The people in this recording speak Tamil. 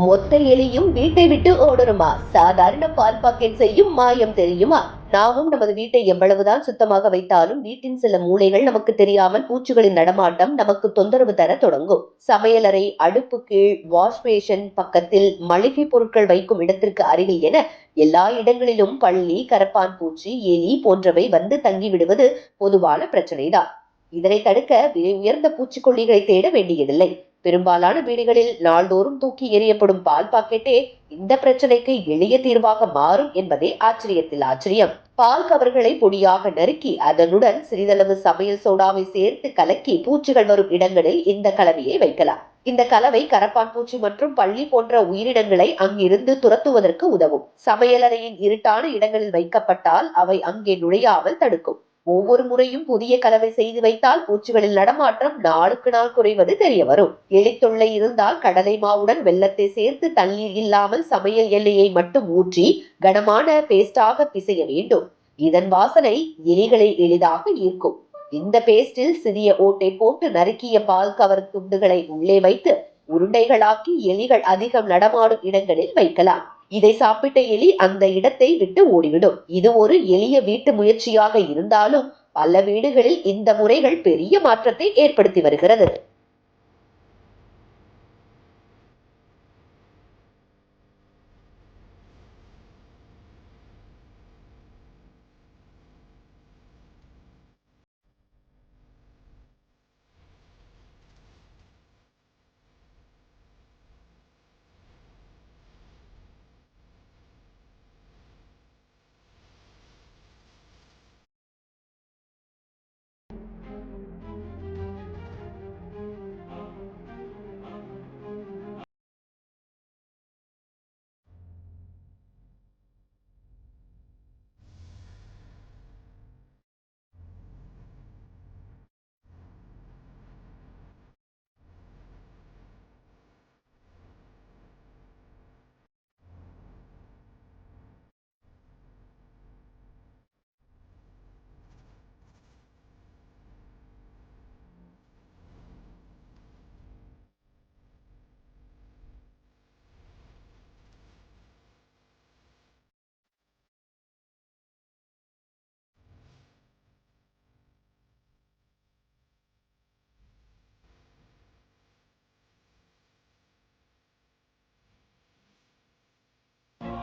மொத்த எலியும் வீட்டை விட்டு ஓடணுமா? சாதாரண பால் பாக்கெட் செய்யும் மாயம் தெரியுமா? நாமும் நமது வீட்டை எவ்வளவுதான் சுத்தமாக வைத்தாலும் வீட்டின் சில மூலைகள் நமக்கு தெரியாமல் பூச்சிகளின் நடமாட்டம் நமக்கு தொந்தரவு தர தொடங்கும். சமையலறை, அடுப்பு கீழ், வாஷ் பேஷன் பக்கத்தில், மளிகை பொருட்கள் வைக்கும் இடத்திற்கு அருகில் என எல்லா இடங்களிலும் பள்ளி, கரப்பான் பூச்சி, எலி போன்றவை வந்து தங்கி விடுவது பொதுவான பிரச்சனைதான். இதனை தடுக்க விலை உயர்ந்த பூச்சிக்கொல்லிகளை தேட வேண்டியதில்லை. பெரும்பாலான வீடுகளில் நாள்தோறும் தூக்கி எறியப்படும் பால் பாக்கெட்டே இந்த பிரச்சனைக்கு எளிய தீர்வாக மாறும் என்பதே ஆச்சரியத்தில் ஆச்சரியம். பால் கவர்களை பொடியாக நறுக்கி அதனுடன் சிறிதளவு சமையல் சோடாவை சேர்த்து கலக்கி பூச்சிகள் வரும் இடங்களில் இந்த கலவையை வைக்கலாம். இந்த கலவை கரப்பான் பூச்சி மற்றும் பள்ளி போன்ற உயிரினங்களை அங்கிருந்து துரத்துவதற்கு உதவும். சமையலறையின் இருட்டான இடங்களில் வைக்கப்பட்டால் அவை அங்கே நுழையாமல் தடுக்கும். ஒவ்வொரு முறையும் புதிய கலவை செய்து வைத்தால் பூச்சிகளின் நடமாட்டம் நாளுக்கு நாள் குறைவது தெரிய வரும். எலித்தொல்லை இருந்தால் கடலை மாவுடன் வெல்லத்தை சேர்த்து தண்ணீர் இல்லாமல் சமையல் எண்ணெயை மட்டும் ஊற்றி கனமான பேஸ்டாக பிசைய வேண்டும். இதன் வாசனை எலிகளை எளிதாக ஈர்க்கும். இந்த பேஸ்டில் சிறிய ஓட்டை போட்டு நறுக்கிய பால் கவர் துண்டுகளை உள்ளே வைத்து உருண்டைகளாக்கி எலிகள் அதிகம் நடமாடும் இடங்களில் வைக்கலாம். இதை சாப்பிட்ட எலி அந்த இடத்தை விட்டு ஓடிவிடும். இது ஒரு எளிய வீட்டு முயற்சியாக இருந்தாலும் பல வீடுகளில் இந்த முறைகள் பெரிய மாற்றத்தை ஏற்படுத்தி வருகிறது.